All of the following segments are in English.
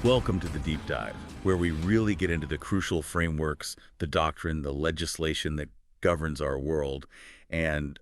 Welcome to the Deep Dive, where we really get into the crucial frameworks, the doctrine, the legislation that governs our world, and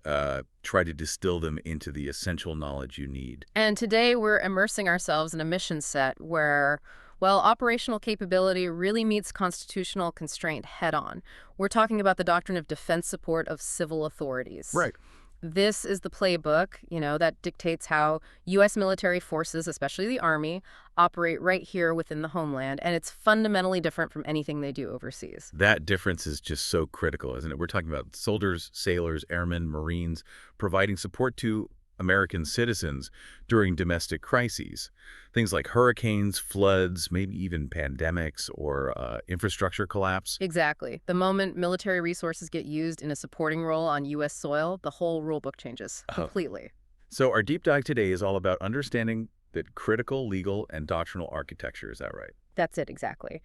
try to distill them into the essential knowledge you need. And today we're immersing ourselves in a mission set where, well, operational capability really meets constitutional constraint head-on. We're talking about the doctrine of defense support of civil authorities. Right. This is the playbook, that dictates how U.S. military forces, especially the Army, operate right here within the homeland, and it's fundamentally different from anything they do overseas. That difference is just so critical, isn't it? We're talking about soldiers, sailors, airmen, Marines, providing support to American citizens during domestic crises. Things like hurricanes, floods, maybe even pandemics or infrastructure collapse. Exactly. The moment military resources get used in a supporting role on U.S. soil, the whole rulebook changes completely. So our deep dive today is all about understanding that critical legal and doctrinal architecture. Is that right? That's it, exactly.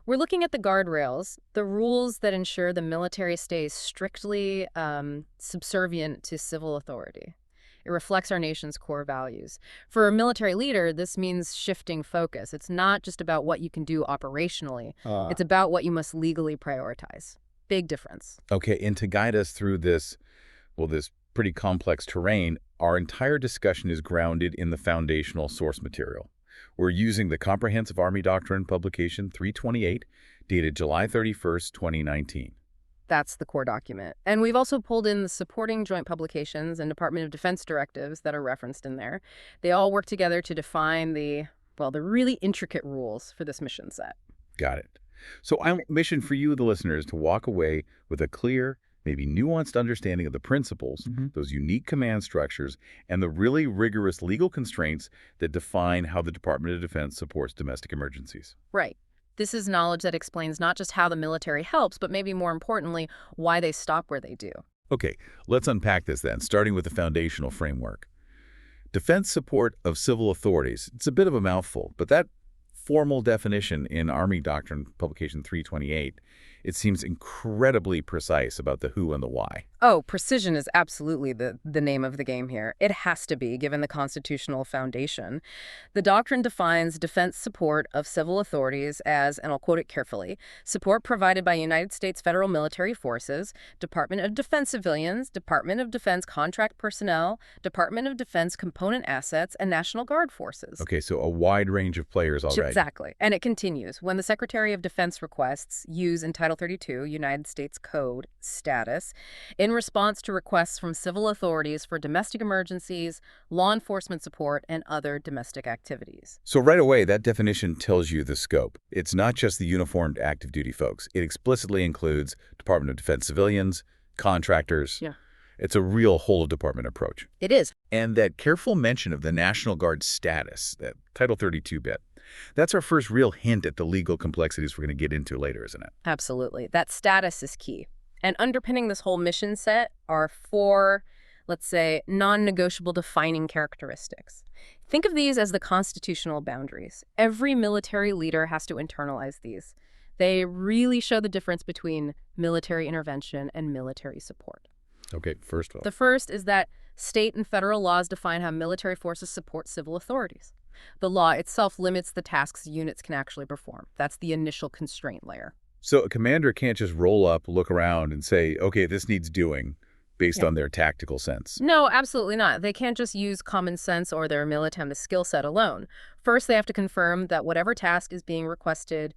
We're looking at the guardrails, the rules that ensure the military stays strictly subservient to civil authority. It reflects our nation's core values. For a military leader, this means shifting focus. It's not just about what you can do operationally. It's about what you must legally prioritize. Big difference. Okay, and to guide us through this pretty complex terrain, our entire discussion is grounded in the foundational source material. We're using the Comprehensive Army Doctrine publication 328, dated July 31st, 2019. That's the core document. And we've also pulled in the supporting joint publications and Department of Defense directives that are referenced in there. They all work together to define the really intricate rules for this mission set. Got it. So our mission for you, the listeners, to walk away with a clear, maybe nuanced understanding of the principles, those unique command structures, and the really rigorous legal constraints that define how the Department of Defense supports domestic emergencies. Right. This is knowledge that explains not just how the military helps, but maybe more importantly, why they stop where they do. Okay, let's unpack this then, starting with the foundational framework. Defense support of civil authorities. It's a bit of a mouthful, but that formal definition in Army Doctrine Publication 328, it seems incredibly precise about the who and the why. Oh, precision is absolutely the name of the game here. It has to be, given the constitutional foundation. The doctrine defines defense support of civil authorities as, and I'll quote it carefully, support provided by United States federal military forces, Department of Defense civilians, Department of Defense contract personnel, Department of Defense component assets, and National Guard forces. Okay, so a wide range of players already. Exactly. And it continues. When the Secretary of Defense requests use in Title 32, United States Code, status, in response to requests from civil authorities for domestic emergencies, law enforcement support, and other domestic activities. So right away, that definition tells you the scope. It's not just the uniformed active duty folks. It explicitly includes Department of Defense civilians, contractors. Yeah. It's a real whole-of-department approach. It is. And that careful mention of the National Guard status, that Title 32 bit, that's our first real hint at the legal complexities we're going to get into later, isn't it? Absolutely. That status is key. And underpinning this whole mission set are four, let's say, non-negotiable defining characteristics. Think of these as the constitutional boundaries. Every military leader has to internalize these. They really show the difference between military intervention and military support. Okay, first of all. The first is that state and federal laws define how military forces support civil authorities. The law itself limits the tasks units can actually perform. That's the initial constraint layer. So a commander can't just roll up, look around, and say, okay, this needs doing, based on their tactical sense. No, absolutely not. They can't just use common sense or their military skill set alone. First, they have to confirm that whatever task is being requested,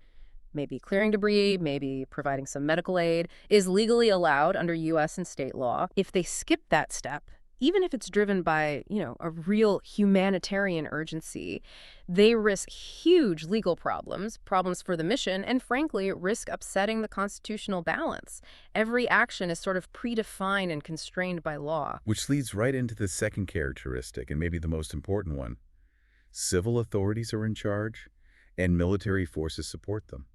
maybe clearing debris, maybe providing some medical aid, is legally allowed under U.S. and state law. If they skip that step, even if it's driven by, a real humanitarian urgency, they risk huge legal problems for the mission, and frankly, risk upsetting the constitutional balance. Every action is sort of predefined and constrained by law. Which leads right into the second characteristic, and maybe the most important one. Civil authorities are in charge, and military forces support them.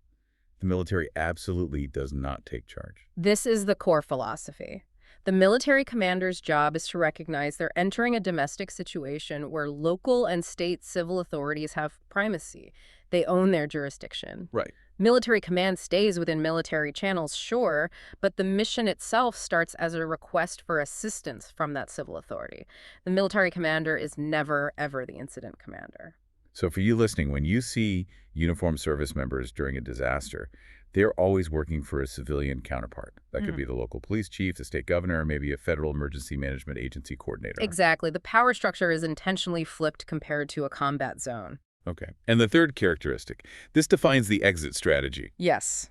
The military absolutely does not take charge. This is the core philosophy. The military commander's job is to recognize they're entering a domestic situation where local and state civil authorities have primacy. They own their jurisdiction. Right. Military command stays within military channels, sure, but the mission itself starts as a request for assistance from that civil authority. The military commander is never, ever the incident commander. So for you listening, when you see uniformed service members during a disaster, they're always working for a civilian counterpart. That could be the local police chief, the state governor, or maybe a federal emergency management agency coordinator. Exactly. The power structure is intentionally flipped compared to a combat zone. Okay. And the third characteristic, this defines the exit strategy. Yes.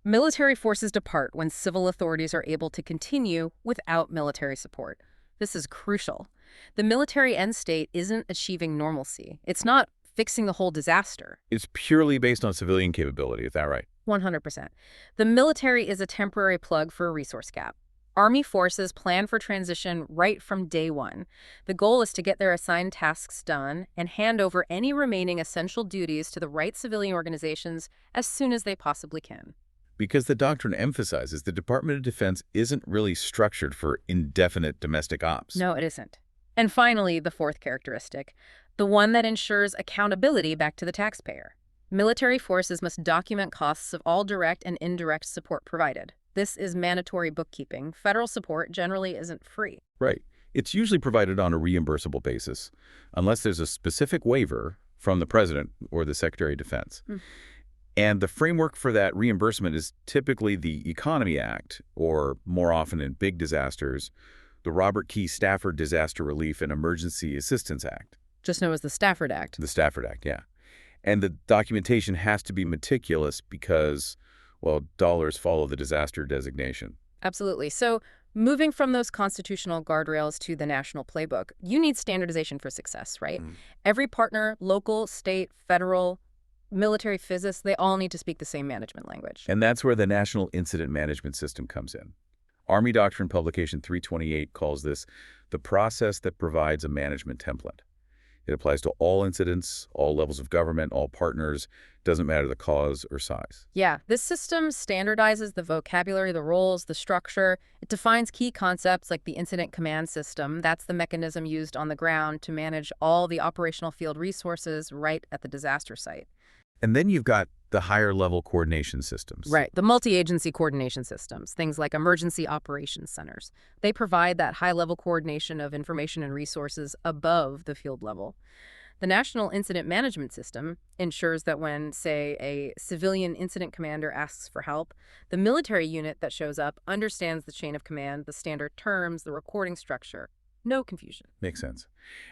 Military forces depart when civil authorities are able to continue without military support. This is crucial. The military end state isn't achieving normalcy. It's not fixing the whole disaster. It's purely based on civilian capability, is that right? 100%. The military is a temporary plug for a resource gap. Army forces plan for transition right from day one. The goal is to get their assigned tasks done and hand over any remaining essential duties to the right civilian organizations as soon as they possibly can. Because the doctrine emphasizes the Department of Defense isn't really structured for indefinite domestic ops. No, it isn't. And finally, the fourth characteristic, the one that ensures accountability back to the taxpayer. Military forces must document costs of all direct and indirect support provided. This is mandatory bookkeeping. Federal support generally isn't free. Right. It's usually provided on a reimbursable basis, unless there's a specific waiver from the President or the Secretary of Defense. And the framework for that reimbursement is typically the Economy Act, or more often in big disasters, the Robert Key Stafford Disaster Relief and Emergency Assistance Act. Just known as the Stafford Act. The Stafford Act, yeah. And the documentation has to be meticulous because, well, dollars follow the disaster designation. Absolutely. So moving from those constitutional guardrails to the national playbook, you need standardization for success, right? Every partner, local, state, federal, military physicists, they all need to speak the same management language. And that's where the National Incident Management System comes in. Army Doctrine Publication 328 calls this the process that provides a management template. It applies to all incidents, all levels of government, all partners, doesn't matter the cause or size. Yeah, this system standardizes the vocabulary, the roles, the structure. It defines key concepts like the incident command system. That's the mechanism used on the ground to manage all the operational field resources right at the disaster site. And then you've got the higher level coordination systems. Right, the multi-agency coordination systems, things like emergency operations centers. They provide that high-level coordination of information and resources above the field level. The National Incident Management System ensures that when, say, a civilian incident commander asks for help, the military unit that shows up understands the chain of command, the standard terms, the recording structure. No confusion. Makes sense.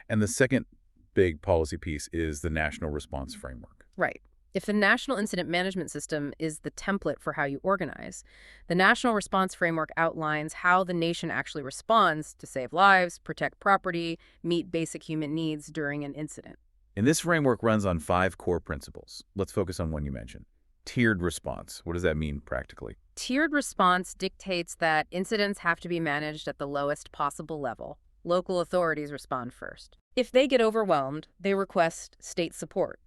And the second big policy piece is the National Response Framework. Right. If the National Incident Management System is the template for how you organize, the National Response Framework outlines how the nation actually responds to save lives, protect property, meet basic human needs during an incident. And this framework runs on 5 core principles. Let's focus on one you mentioned. Tiered response. What does that mean practically? Tiered response dictates that incidents have to be managed at the lowest possible level. Local authorities respond first. If they get overwhelmed, they request state support.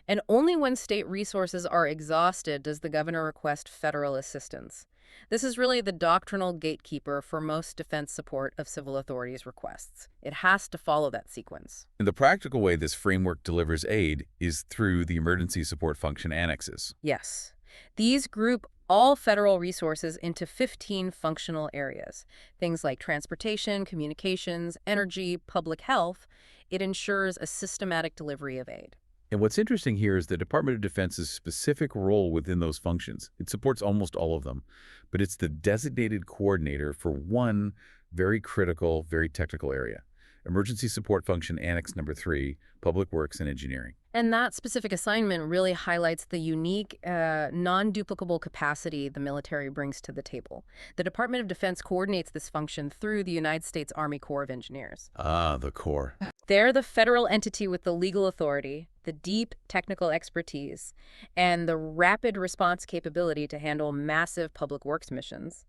And only when state resources are exhausted does the governor request federal assistance. This is really the doctrinal gatekeeper for most defense support of civil authorities' requests. It has to follow that sequence. And the practical way this framework delivers aid is through the emergency support function annexes. Yes. These group all federal resources into 15 functional areas. Things like transportation, communications, energy, public health. It ensures a systematic delivery of aid. And what's interesting here is the Department of Defense's specific role within those functions. It supports almost all of them, but it's the designated coordinator for one very critical, very technical area. Emergency Support Function Annex Number 3, Public Works and Engineering. And that specific assignment really highlights the unique, non-duplicable capacity the military brings to the table. The Department of Defense coordinates this function through the United States Army Corps of Engineers. Ah, the Corps. They're the federal entity with the legal authority, the deep technical expertise, and the rapid response capability to handle massive public works missions.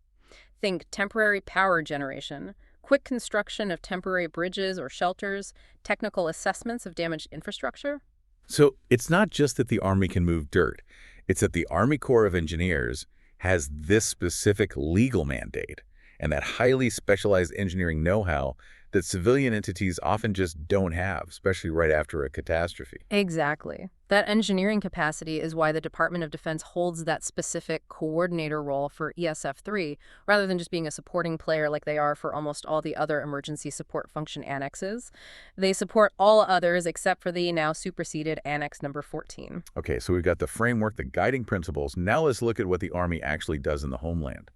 Think temporary power generation, quick construction of temporary bridges or shelters, technical assessments of damaged infrastructure. So it's not just that the Army can move dirt. It's that the Army Corps of Engineers has this specific legal mandate and that highly specialized engineering know-how that civilian entities often just don't have, especially right after a catastrophe. Exactly. That engineering capacity is why the Department of Defense holds that specific coordinator role for ESF-3, rather than just being a supporting player like they are for almost all the other emergency support function annexes. They support all others except for the now superseded Annex number 14. Okay, so we've got the framework, the guiding principles. Now let's look at what the Army actually does in the homeland.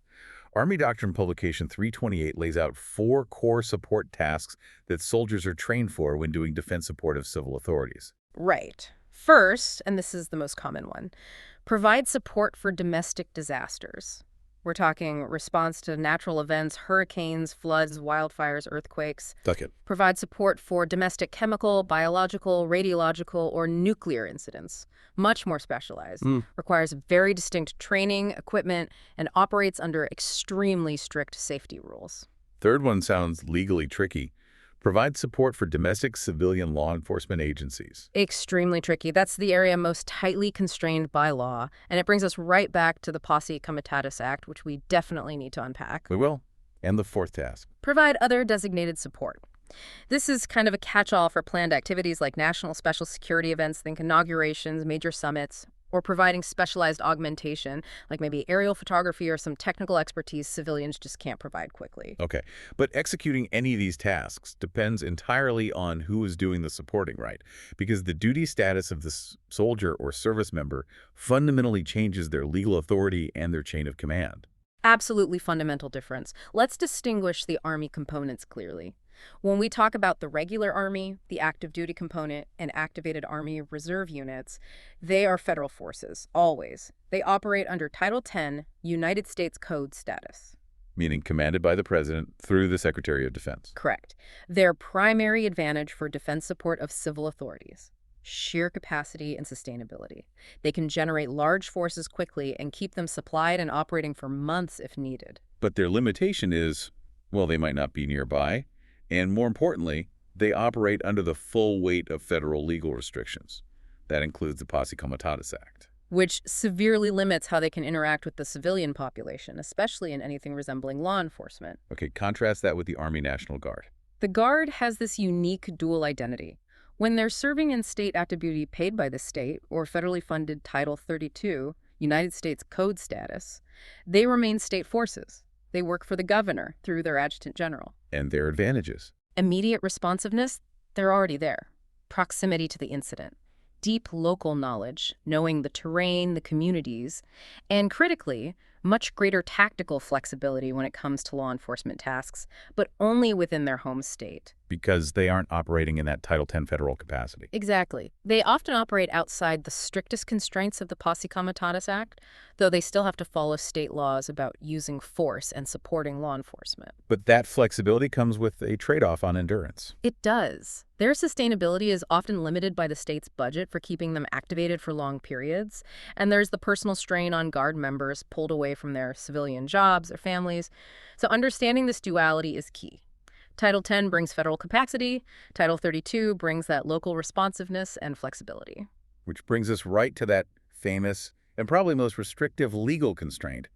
Army Doctrine Publication 328 lays out 4 core support tasks that soldiers are trained for when doing defense support of civil authorities. Right. First, and this is the most common one, provide support for domestic disasters. We're talking response to natural events, hurricanes, floods, wildfires, earthquakes. Second. Provide support for domestic chemical, biological, radiological, or nuclear incidents. Much more specialized. Requires very distinct training, equipment, and operates under extremely strict safety rules. Third one sounds legally tricky. Provide support for domestic civilian law enforcement agencies. Extremely tricky. That's the area most tightly constrained by law. And it brings us right back to the Posse Comitatus Act, which we definitely need to unpack. We will. And the fourth task. Provide other designated support. This is kind of a catch-all for planned activities like national special security events, think inaugurations, major summits, or providing specialized augmentation, like maybe aerial photography or some technical expertise civilians just can't provide quickly. Okay, but executing any of these tasks depends entirely on who is doing the supporting, right? Because the duty status of the soldier or service member fundamentally changes their legal authority and their chain of command. Absolutely fundamental difference. Let's distinguish the Army components clearly. When we talk about the regular Army, the active duty component, and activated Army Reserve units, they are federal forces, always. They operate under Title 10 United States Code status. Meaning commanded by the President through the Secretary of Defense. Correct. Their primary advantage for defense support of civil authorities: sheer capacity and sustainability. They can generate large forces quickly and keep them supplied and operating for months if needed. But their limitation is, well, they might not be nearby. And more importantly, they operate under the full weight of federal legal restrictions. That includes the Posse Comitatus Act, which severely limits how they can interact with the civilian population, especially in anything resembling law enforcement. Okay, contrast that with the Army National Guard. The Guard has this unique dual identity. When they're serving in state active duty paid by the state or federally funded Title 32 United States Code status, they remain state forces. They work for the governor through their adjutant general. And their advantages. Immediate responsiveness, they're already there. Proximity to the incident. Deep local knowledge, knowing the terrain, the communities, and critically, much greater tactical flexibility when it comes to law enforcement tasks, but only within their home state. Because they aren't operating in that Title 10 federal capacity. Exactly. They often operate outside the strictest constraints of the Posse Comitatus Act, though they still have to follow state laws about using force and supporting law enforcement. But that flexibility comes with a trade-off on endurance. It does. Their sustainability is often limited by the state's budget for keeping them activated for long periods, and there's the personal strain on Guard members pulled away from their civilian jobs or families. So understanding this duality is key. Title 10 brings federal capacity. Title 32 brings that local responsiveness and flexibility. Which brings us right to that famous and probably most restrictive legal constraint,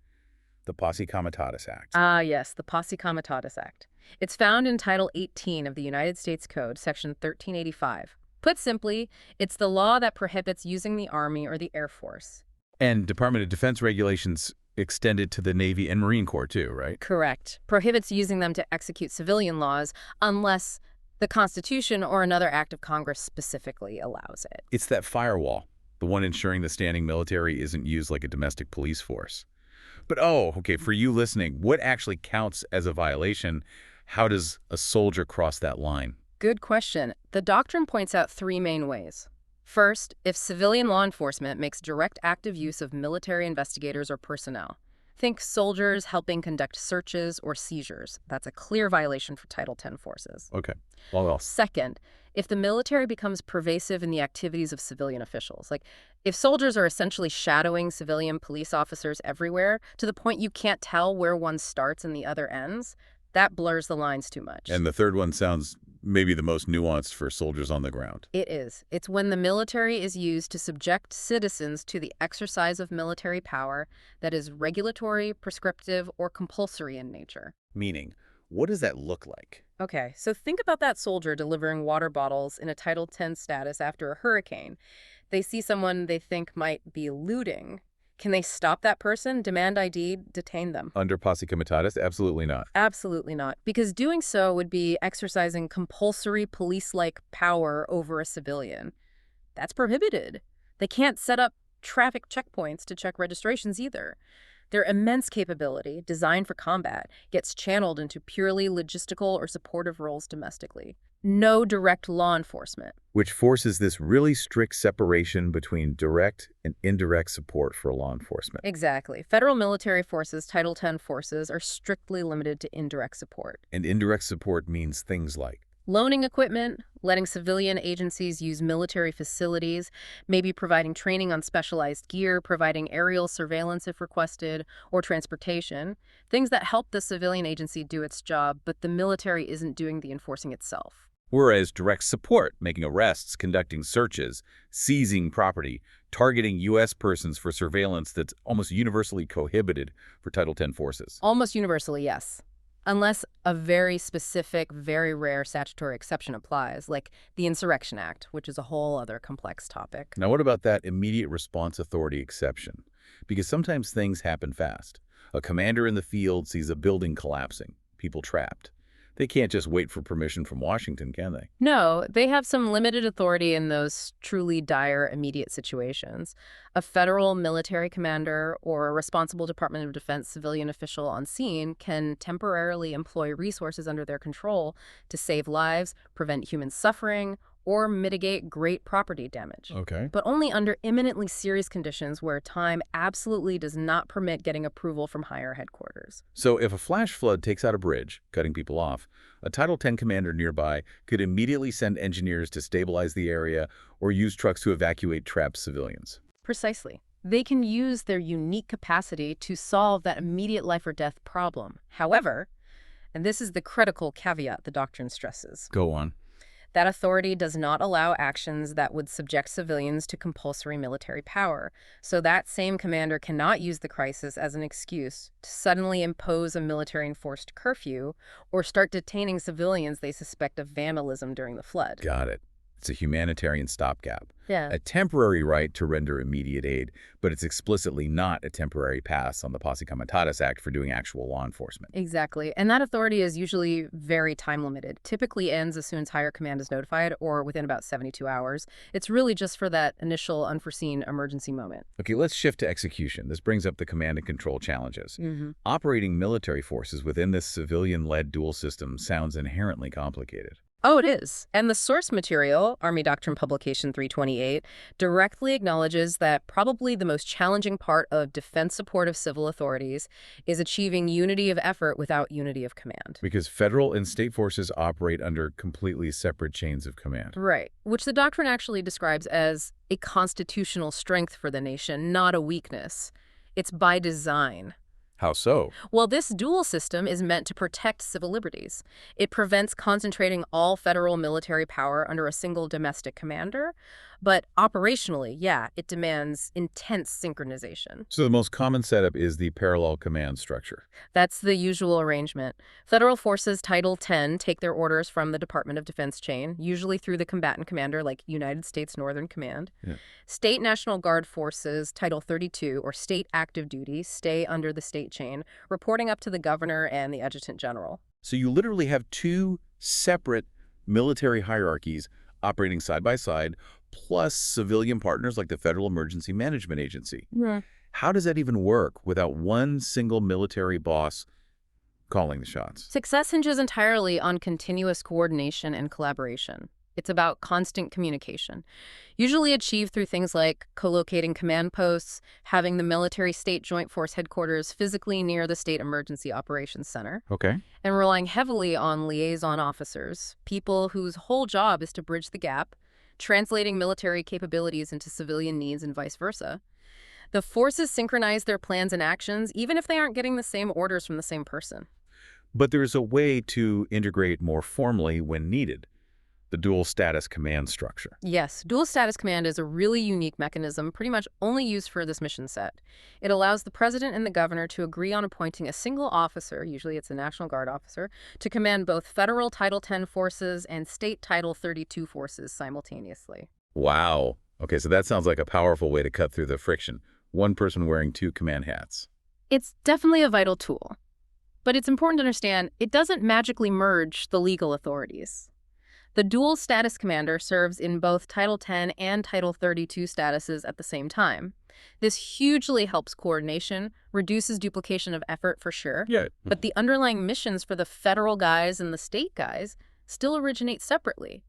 the Posse Comitatus Act. Ah, yes, the Posse Comitatus Act. It's found in Title 18 of the United States Code, Section 1385. Put simply, it's the law that prohibits using the Army or the Air Force. And Department of Defense regulations extended to the Navy and Marine Corps too, right? Correct. Prohibits using them to execute civilian laws unless the Constitution or another act of Congress specifically allows it. It's that firewall, the one ensuring the standing military isn't used like a domestic police force. But okay, for you listening, what actually counts as a violation? How does a soldier cross that line? Good question. The doctrine points out 3 main ways. First, if civilian law enforcement makes direct active use of military investigators or personnel. Think soldiers helping conduct searches or seizures. That's a clear violation for Title 10 forces. Okay. What else? Second, if the military becomes pervasive in the activities of civilian officials, like if soldiers are essentially shadowing civilian police officers everywhere to the point you can't tell where one starts and the other ends, that blurs the lines too much. And the third one sounds maybe the most nuanced for soldiers on the ground. It is. It's when the military is used to subject citizens to the exercise of military power that is regulatory, prescriptive, or compulsory in nature. Meaning, what does that look like? Okay, so think about that soldier delivering water bottles in a Title 10 status after a hurricane. They see someone they think might be looting. Can they stop that person, demand ID, detain them? Under Posse Comitatus? Absolutely not. Absolutely not, because doing so would be exercising compulsory police-like power over a civilian. That's prohibited. They can't set up traffic checkpoints to check registrations either. Their immense capability, designed for combat, gets channeled into purely logistical or supportive roles domestically. No direct law enforcement. Which forces this really strict separation between direct and indirect support for law enforcement. Exactly. Federal military forces, Title X forces, are strictly limited to indirect support. And indirect support means things like Loaning equipment, letting civilian agencies use military facilities, maybe providing training on specialized gear, providing aerial surveillance if requested, or transportation. Things that help the civilian agency do its job, but the military isn't doing the enforcing itself. Whereas direct support, making arrests, conducting searches, seizing property, targeting U.S. persons for surveillance that's almost universally prohibited for Title X forces. Almost universally, yes. Unless a very specific, very rare statutory exception applies, like the Insurrection Act, which is a whole other complex topic. Now, what about that immediate response authority exception? Because sometimes things happen fast. A commander in the field sees a building collapsing, people trapped. They can't just wait for permission from Washington, can they? No, they have some limited authority in those truly dire immediate situations. A federal military commander or a responsible Department of Defense civilian official on scene can temporarily employ resources under their control to save lives, prevent human suffering, or mitigate great property damage. Okay. But only under imminently serious conditions where time absolutely does not permit getting approval from higher headquarters. So if a flash flood takes out a bridge, cutting people off, a Title X commander nearby could immediately send engineers to stabilize the area or use trucks to evacuate trapped civilians. Precisely. They can use their unique capacity to solve that immediate life or death problem. However, and this is the critical caveat the doctrine stresses, Go on. that authority does not allow actions that would subject civilians to compulsory military power. So that same commander cannot use the crisis as an excuse to suddenly impose a military-enforced curfew or start detaining civilians they suspect of vandalism during the flood. Got it. It's a humanitarian stopgap. Yeah. A temporary right to render immediate aid, but it's explicitly not a temporary pass on the Posse Comitatus Act for doing actual law enforcement. Exactly. And that authority is usually very time-limited. Typically ends as soon as higher command is notified or within about 72 hours. It's really just for that initial unforeseen emergency moment. Okay, let's shift to execution. This brings up the command and control challenges. Operating military forces within this civilian-led dual system sounds inherently complicated. Oh, it is. And the source material, Army Doctrine Publication 328, directly acknowledges that probably the most challenging part of defense support of civil authorities is achieving unity of effort without unity of command. Because federal and state forces operate under completely separate chains of command. Right, which the doctrine actually describes as a constitutional strength for the nation, not a weakness. It's by design. How so? Well, this dual system is meant to protect civil liberties. It prevents concentrating all federal military power under a single domestic commander, but operationally, yeah, it demands intense synchronization. So the most common setup is the parallel command structure. That's the usual arrangement. Federal forces Title X take their orders from the Department of Defense chain, usually through the combatant commander like United States Northern Command. Yeah. State National Guard forces Title 32 or state active duty stay under the state chain, reporting up to the governor and the adjutant general. So you literally have two separate military hierarchies operating side by side, plus civilian partners like the Federal Emergency Management Agency. Yeah. How does that even work without one single military boss calling the shots? Success hinges entirely on continuous coordination and collaboration. It's about constant communication, usually achieved through things like co-locating command posts, having the military state joint force headquarters physically near the State Emergency Operations Center, Okay. and relying heavily on liaison officers, people whose whole job is to bridge the gap, translating military capabilities into civilian needs and vice versa. The forces synchronize their plans and actions, even if they aren't getting the same orders from the same person. But there's a way to integrate more formally when needed. The dual status command structure. Yes, dual status command is a really unique mechanism, pretty much only used for this mission set. It allows the president and the governor to agree on appointing a single officer, usually it's a National Guard officer, to command both federal Title X forces and state Title 32 forces simultaneously. Wow. Okay, so that sounds like a powerful way to cut through the friction. One person wearing two command hats. It's definitely a vital tool. But it's important to understand it doesn't magically merge the legal authorities. The dual status commander serves in both Title 10 and Title 32 statuses at the same time. This hugely helps coordination, reduces duplication of effort for sure. Yeah. But the underlying missions for the federal guys and the state guys still originate separately.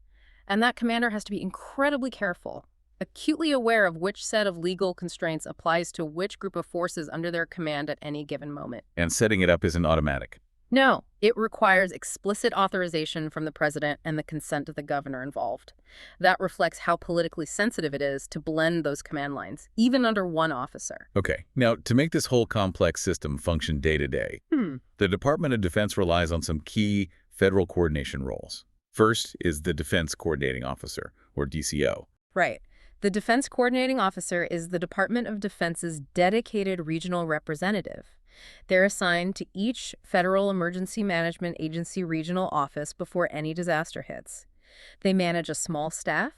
And that commander has to be incredibly careful, acutely aware of which set of legal constraints applies to which group of forces under their command at any given moment. And setting it up isn't automatic. No, it requires explicit authorization from the president and the consent of the governor involved. That reflects how politically sensitive it is to blend those command lines, even under one officer. Okay, now to make this whole complex system function day to day, the Department of Defense relies on some key federal coordination roles. First is the Defense Coordinating Officer, or DCO. Right. The Defense Coordinating Officer is the Department of Defense's dedicated regional representative. They're assigned to each Federal Emergency Management Agency regional office before any disaster hits. They manage a small staff,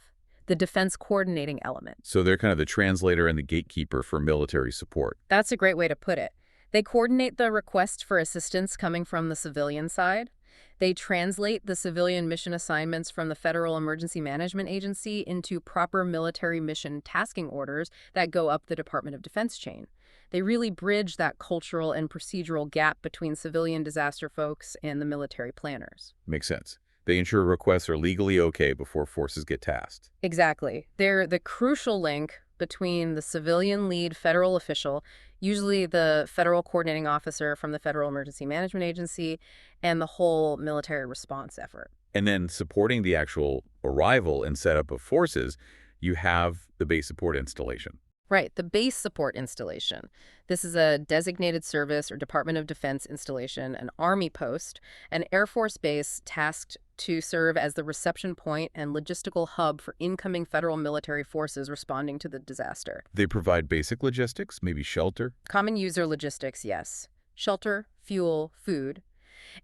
the defense coordinating element. So they're kind of the translator and the gatekeeper for military support. That's a great way to put it. They coordinate the requests for assistance coming from the civilian side. They translate the civilian mission assignments from the Federal Emergency Management Agency into proper military mission tasking orders that go up the Department of Defense chain. They really bridge that cultural and procedural gap between civilian disaster folks and the military planners. Makes sense. They ensure requests are legally okay before forces get tasked. Exactly. They're the crucial link between the civilian lead federal official, usually the federal coordinating officer from the Federal Emergency Management Agency, and the whole military response effort. And then supporting the actual arrival and setup of forces, you have the base support installation. Right, the base support installation. This is a designated service or Department of Defense installation, an Army post, an Air Force base tasked to serve as the reception point and logistical hub for incoming federal military forces responding to the disaster. They provide basic logistics, maybe shelter. Common user logistics, yes. Shelter, fuel, food.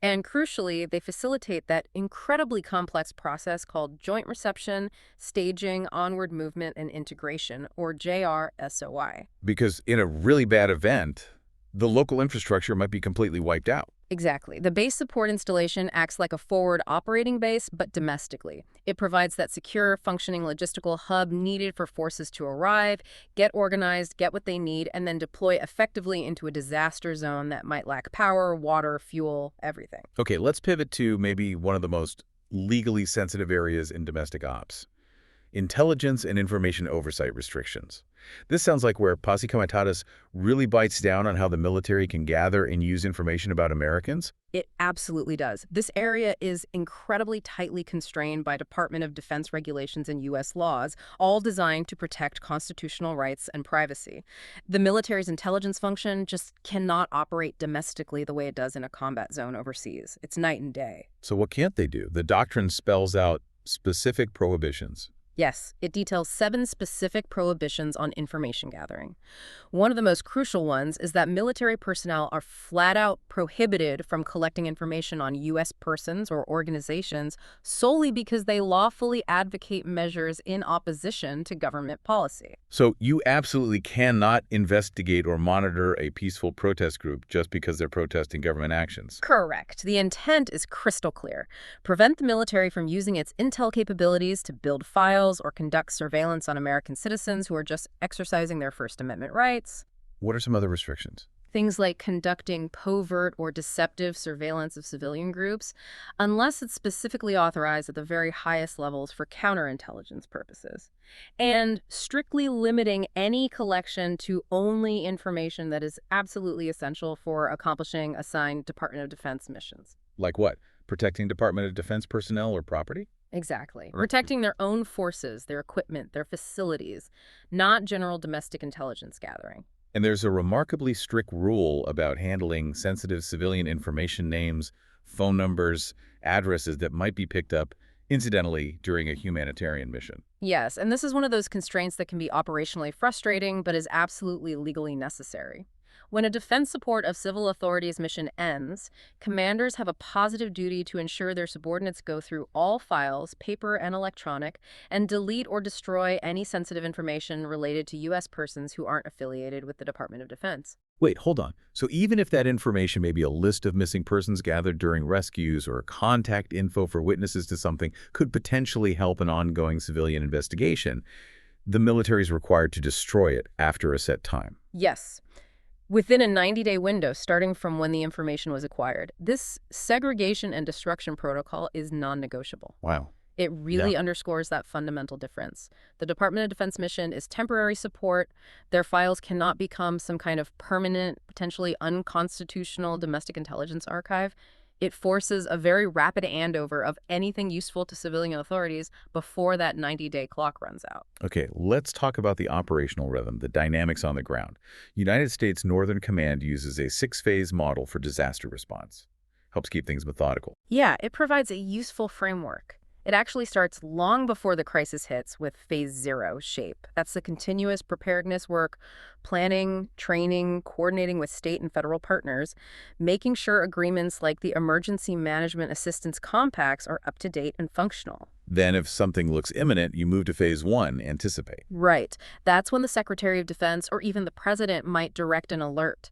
And crucially, they facilitate that incredibly complex process called joint reception, staging, onward movement, and integration, or JRSOI. Because in a really bad event, the local infrastructure might be completely wiped out. Exactly. The base support installation acts like a forward operating base, but domestically. It provides that secure, functioning logistical hub needed for forces to arrive, get organized, get what they need, and then deploy effectively into a disaster zone that might lack power, water, fuel, everything. Okay, let's pivot to maybe one of the most legally sensitive areas in domestic ops. Intelligence and information oversight restrictions. This sounds like where Posse Comitatus really bites down on how the military can gather and use information about Americans. It absolutely does. This area is incredibly tightly constrained by Department of Defense regulations and U.S. laws, all designed to protect constitutional rights and privacy. The military's intelligence function just cannot operate domestically the way it does in a combat zone overseas. It's night and day. So what can't they do? The doctrine spells out specific prohibitions. Yes, it details 7 specific prohibitions on information gathering. One of the most crucial ones is that military personnel are flat out prohibited from collecting information on U.S. persons or organizations solely because they lawfully advocate measures in opposition to government policy. So you absolutely cannot investigate or monitor a peaceful protest group just because they're protesting government actions. Correct. The intent is crystal clear. Prevent the military from using its intel capabilities to build files or conduct surveillance on American citizens who are just exercising their First Amendment rights. What are some other restrictions? Things like conducting covert or deceptive surveillance of civilian groups, unless it's specifically authorized at the very highest levels for counterintelligence purposes. And strictly limiting any collection to only information that is absolutely essential for accomplishing assigned Department of Defense missions. Like what? Protecting Department of Defense personnel or property? Exactly. Protecting their own forces, their equipment, their facilities, not general domestic intelligence gathering. And there's a remarkably strict rule about handling sensitive civilian information, names, phone numbers, addresses that might be picked up incidentally during a humanitarian mission. Yes, and this is one of those constraints that can be operationally frustrating, but is absolutely legally necessary. When a defense support of civil authorities mission ends, commanders have a positive duty to ensure their subordinates go through all files, paper and electronic, and delete or destroy any sensitive information related to U.S. persons who aren't affiliated with the Department of Defense. Wait, hold on. So even if that information may be a list of missing persons gathered during rescues or contact info for witnesses to something could potentially help an ongoing civilian investigation, the military is required to destroy it after a set time. Yes. Within a 90-day window starting from when the information was acquired. This segregation and destruction protocol is non-negotiable. Wow. It really underscores that fundamental difference. The Department of Defense mission is temporary support. Their files cannot become some kind of permanent, potentially unconstitutional domestic intelligence archive. It forces a very rapid handover of anything useful to civilian authorities before that 90-day clock runs out. Okay, let's talk about the operational rhythm, the dynamics on the ground. United States Northern Command uses a 6-phase model for disaster response. Helps keep things methodical. Yeah, it provides a useful framework. It actually starts long before the crisis hits with Phase 0 shape. That's the continuous preparedness work, planning, training, coordinating with state and federal partners, making sure agreements like the Emergency Management Assistance Compacts are up to date and functional. Then if something looks imminent, you move to Phase 1, anticipate. Right. That's when the Secretary of Defense or even the President might direct an alert.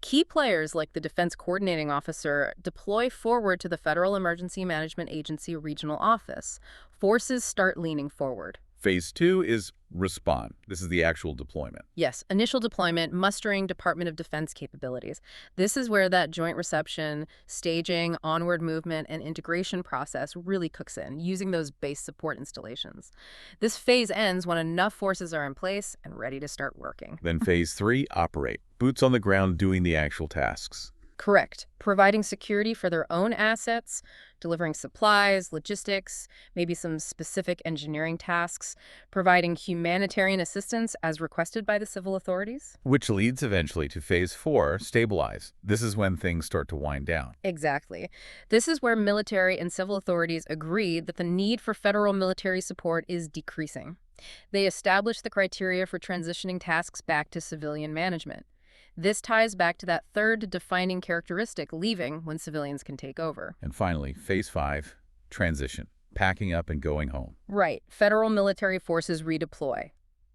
Key players like the Defense Coordinating Officer deploy forward to the Federal Emergency Management Agency Regional Office. Forces start leaning forward. Phase 2 is respond. This is the actual deployment. Yes, initial deployment, mustering Department of Defense capabilities. This is where that joint reception, staging, onward movement, and integration process really cooks in, using those base support installations. This phase ends when enough forces are in place and ready to start working. Then Phase 3, operate. Boots on the ground doing the actual tasks. Correct. Providing security for their own assets, delivering supplies, logistics, maybe some specific engineering tasks, providing humanitarian assistance as requested by the civil authorities. Which leads eventually to Phase 4, stabilize. This is when things start to wind down. Exactly. This is where military and civil authorities agree that the need for federal military support is decreasing. They establish the criteria for transitioning tasks back to civilian management. This ties back to that third defining characteristic, leaving when civilians can take over. And finally, Phase 5, transition, packing up and going home. Right. Federal military forces redeploy.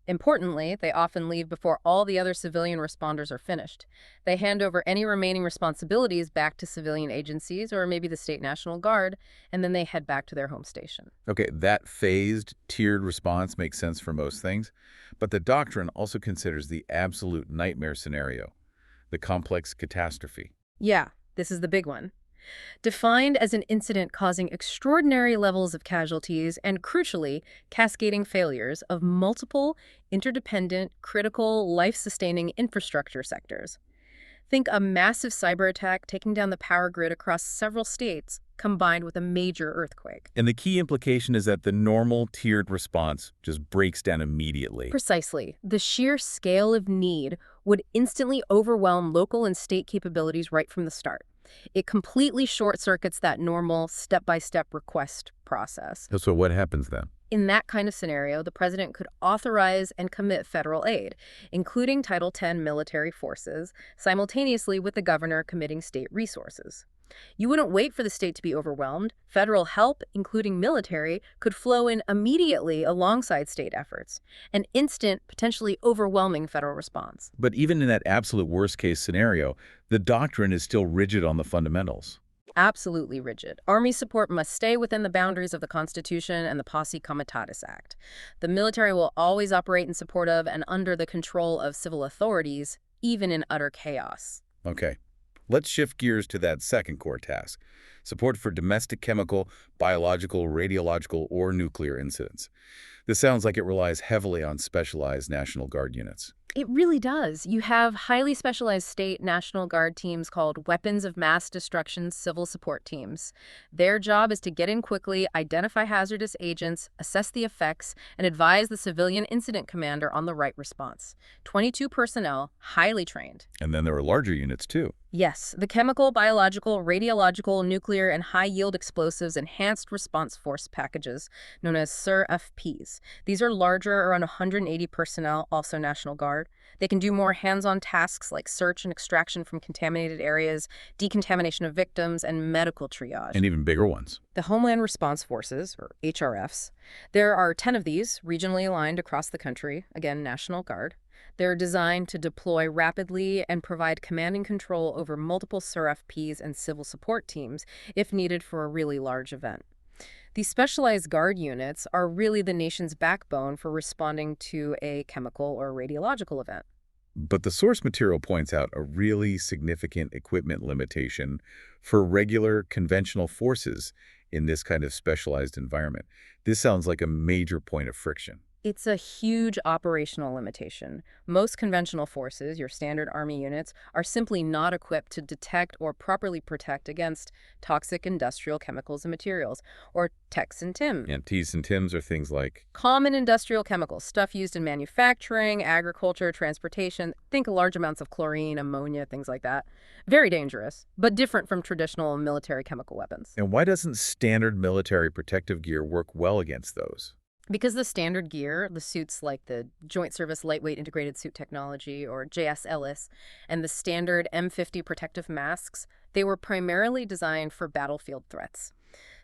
Importantly, they often leave before all the other civilian responders are finished. They hand over any remaining responsibilities back to civilian agencies or maybe the State National Guard, and then they head back to their home station. Okay, that phased, tiered response makes sense for most things, but the doctrine also considers the absolute nightmare scenario, the complex catastrophe. Yeah, this is the big one. Defined as an incident causing extraordinary levels of casualties and, crucially, cascading failures of multiple, interdependent, critical, life-sustaining infrastructure sectors. Think a massive cyber attack taking down the power grid across several states, combined with a major earthquake. And the key implication is that the normal tiered response just breaks down immediately. Precisely. The sheer scale of need would instantly overwhelm local and state capabilities right from the start. It completely short-circuits that normal step-by-step request process. So what happens then? In that kind of scenario, the president could authorize and commit federal aid, including Title X military forces, simultaneously with the governor committing state resources. You wouldn't wait for the state to be overwhelmed. Federal help, including military, could flow in immediately alongside state efforts. An instant, potentially overwhelming federal response. But even in that absolute worst-case scenario, the doctrine is still rigid on the fundamentals. Absolutely rigid. Army support must stay within the boundaries of the Constitution and the Posse Comitatus Act. The military will always operate in support of and under the control of civil authorities, even in utter chaos. Okay. Let's shift gears to that second core task, support for domestic chemical, biological, radiological, or nuclear incidents. This sounds like it relies heavily on specialized National Guard units. It really does. You have highly specialized state National Guard teams called Weapons of Mass Destruction Civil Support Teams. Their job is to get in quickly, identify hazardous agents, assess the effects, and advise the civilian incident commander on the right response. 22 personnel, highly trained. And then there are larger units, too. Yes, the chemical, biological, radiological, nuclear nuclear and high-yield explosives enhanced response force packages, known as SIR-FPs. These are larger, around 180 personnel, also National Guard. They can do more hands-on tasks like search and extraction from contaminated areas, decontamination of victims, and medical triage. And even bigger ones. The Homeland Response Forces, or HRFs, there are 10 of these, regionally aligned across the country, again, National Guard. They're designed to deploy rapidly and provide command and control over multiple SIR-FPs and civil support teams if needed for a really large event. These specialized Guard units are really the nation's backbone for responding to a chemical or radiological event. But the source material points out a really significant equipment limitation for regular conventional forces in this kind of specialized environment. This sounds like a major point of friction. It's a huge operational limitation. Most conventional forces, your standard Army units, are simply not equipped to detect or properly protect against toxic industrial chemicals and materials, or TECs and TIM. And Ts and TIMs are things like Common industrial chemicals, stuff used in manufacturing, agriculture, transportation. Think large amounts of chlorine, ammonia, things like that. Very dangerous, but different from traditional military chemical weapons. And why doesn't standard military protective gear work well against those? Because the standard gear, the suits like the Joint Service Lightweight Integrated Suit Technology, or JSLS, and the standard M50 protective masks, they were primarily designed for battlefield threats.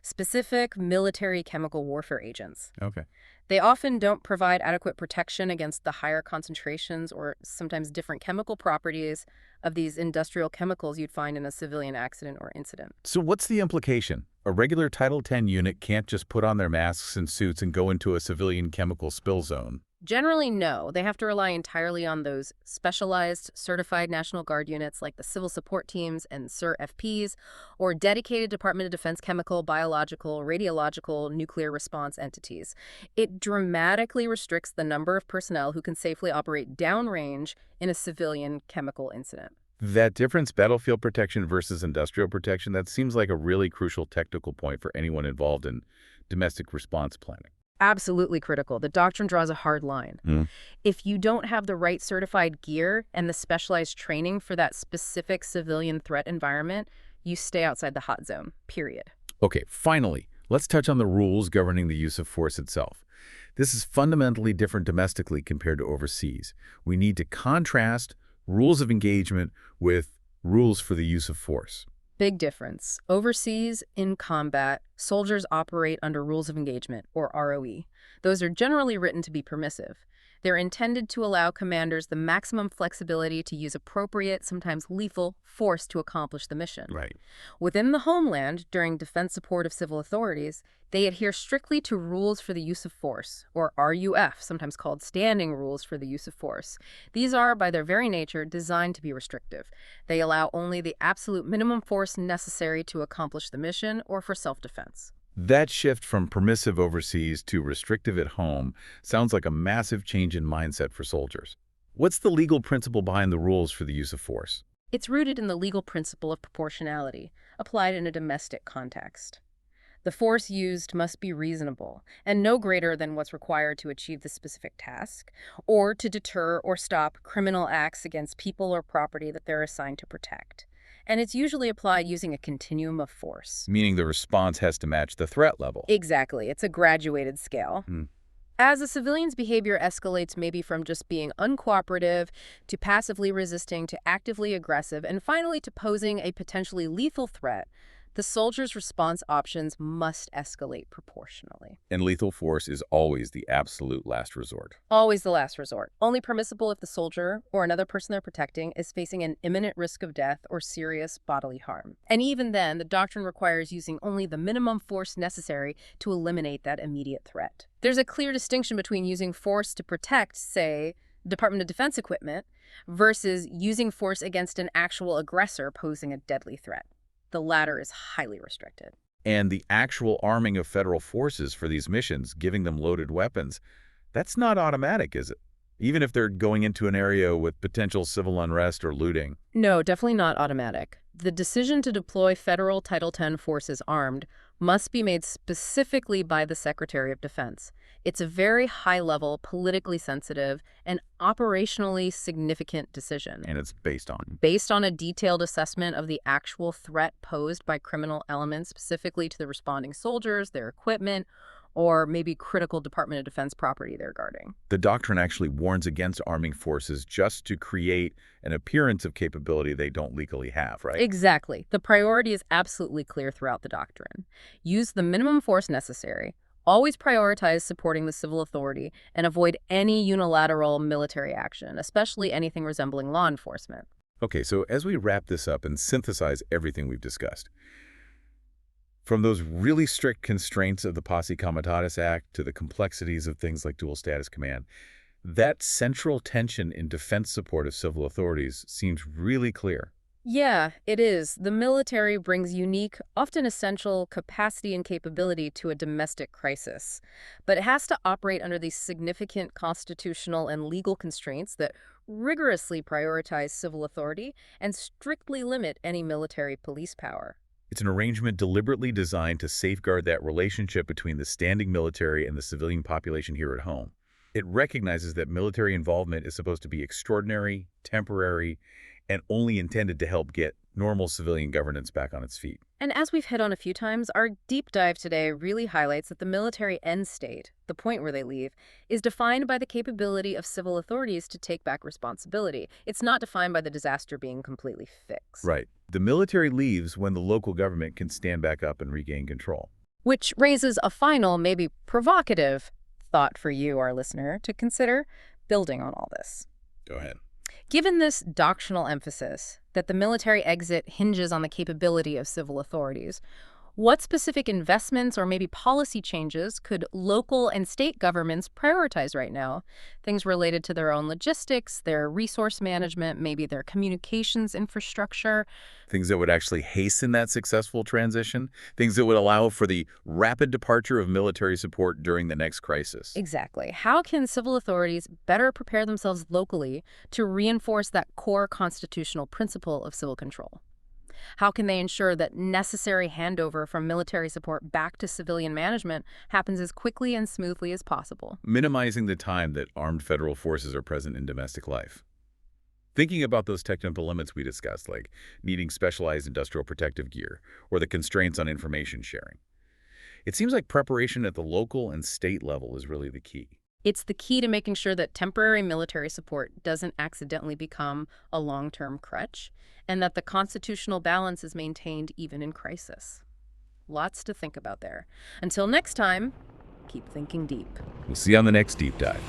Specific military chemical warfare agents. Okay. They often don't provide adequate protection against the higher concentrations or sometimes different chemical properties of these industrial chemicals you'd find in a civilian accident or incident. So what's the implication? A regular Title X unit can't just put on their masks and suits and go into a civilian chemical spill zone. Generally, no. They have to rely entirely on those specialized, certified National Guard units like the Civil Support Teams and SIR-FPs, or dedicated Department of Defense chemical, biological, radiological, nuclear response entities. It dramatically restricts the number of personnel who can safely operate downrange in a civilian chemical incident. That difference, battlefield protection versus industrial protection, that seems like a really crucial technical point for anyone involved in domestic response planning. Absolutely critical. The doctrine draws a hard line. If you don't have the right certified gear and the specialized training for that specific civilian threat environment, you stay outside the hot zone, period. Okay, finally, let's touch on the rules governing the use of force itself. This is fundamentally different domestically compared to overseas. We need to contrast rules of engagement with rules for the use of force. Big difference. Overseas, in combat, soldiers operate under rules of engagement, or ROE. Those are generally written to be permissive. They're intended to allow commanders the maximum flexibility to use appropriate, sometimes lethal, force to accomplish the mission. Right. Within the homeland, during defense support of civil authorities, they adhere strictly to rules for the use of force, or RUF, sometimes called standing rules for the use of force. These are, by their very nature, designed to be restrictive. They allow only the absolute minimum force necessary to accomplish the mission or for self-defense. That shift from permissive overseas to restrictive at home sounds like a massive change in mindset for soldiers. What's the legal principle behind the rules for the use of force? It's rooted in the legal principle of proportionality, applied in a domestic context. The force used must be reasonable and no greater than what's required to achieve the specific task, or to deter or stop criminal acts against people or property that they're assigned to protect. And it's usually applied using a continuum of force. Meaning the response has to match the threat level. Exactly. It's a graduated scale. As a civilian's behavior escalates maybe from just being uncooperative to passively resisting to actively aggressive and finally to posing a potentially lethal threat, the soldier's response options must escalate proportionally. And lethal force is always the absolute last resort. Always the last resort. Only permissible if the soldier or another person they're protecting is facing an imminent risk of death or serious bodily harm. And even then, the doctrine requires using only the minimum force necessary to eliminate that immediate threat. There's a clear distinction between using force to protect, say, Department of Defense equipment, versus using force against an actual aggressor posing a deadly threat. The latter is highly restricted. And the actual arming of federal forces for these missions, giving them loaded weapons, that's not automatic, is it? Even if they're going into an area with potential civil unrest or looting. No, definitely not automatic. The decision to deploy federal Title X forces armed must be made specifically by the Secretary of Defense. It's a very high-level, politically sensitive, and operationally significant decision. And it's based on. Based on a detailed assessment of the actual threat posed by criminal elements specifically to the responding soldiers, their equipment, or maybe critical Department of Defense property they're guarding. The doctrine actually warns against arming forces just to create an appearance of capability they don't legally have, right? Exactly. The priority is absolutely clear throughout the doctrine. Use the minimum force necessary. Always prioritize supporting the civil authority and avoid any unilateral military action, especially anything resembling law enforcement. Okay, so as we wrap this up and synthesize everything we've discussed, from those really strict constraints of the Posse Comitatus Act to the complexities of things like dual status command, that central tension in defense support of civil authorities seems really clear. Yeah, it is. The military brings unique, often essential capacity and capability to a domestic crisis. But it has to operate under these significant constitutional and legal constraints that rigorously prioritize civil authority and strictly limit any military police power. It's an arrangement deliberately designed to safeguard that relationship between the standing military and the civilian population here at home. It recognizes that military involvement is supposed to be extraordinary, temporary, and only intended to help get normal civilian governance back on its feet. And as we've hit on a few times, our deep dive today really highlights that the military end state, the point where they leave, is defined by the capability of civil authorities to take back responsibility. It's not defined by the disaster being completely fixed. Right. The military leaves when the local government can stand back up and regain control. Which raises a final, maybe provocative thought for you, our listener, to consider building on all this. Go ahead. Given this doctrinal emphasis that the military exit hinges on the capability of civil authorities, what specific investments or maybe policy changes could local and state governments prioritize right now? Things related to their own logistics, their resource management, maybe their communications infrastructure. Things that would actually hasten that successful transition. Things that would allow for the rapid departure of military support during the next crisis. Exactly. How can civil authorities better prepare themselves locally to reinforce that core constitutional principle of civil control? How can they ensure that necessary handover from military support back to civilian management happens as quickly and smoothly as possible? Minimizing the time that armed federal forces are present in domestic life. Thinking about those technical limits we discussed, like needing specialized industrial protective gear or the constraints on information sharing. It seems like preparation at the local and state level is really the key. It's the key to making sure that temporary military support doesn't accidentally become a long-term crutch, and that the constitutional balance is maintained even in crisis. Lots to think about there. Until next time, keep thinking deep. We'll see you on the next deep dive.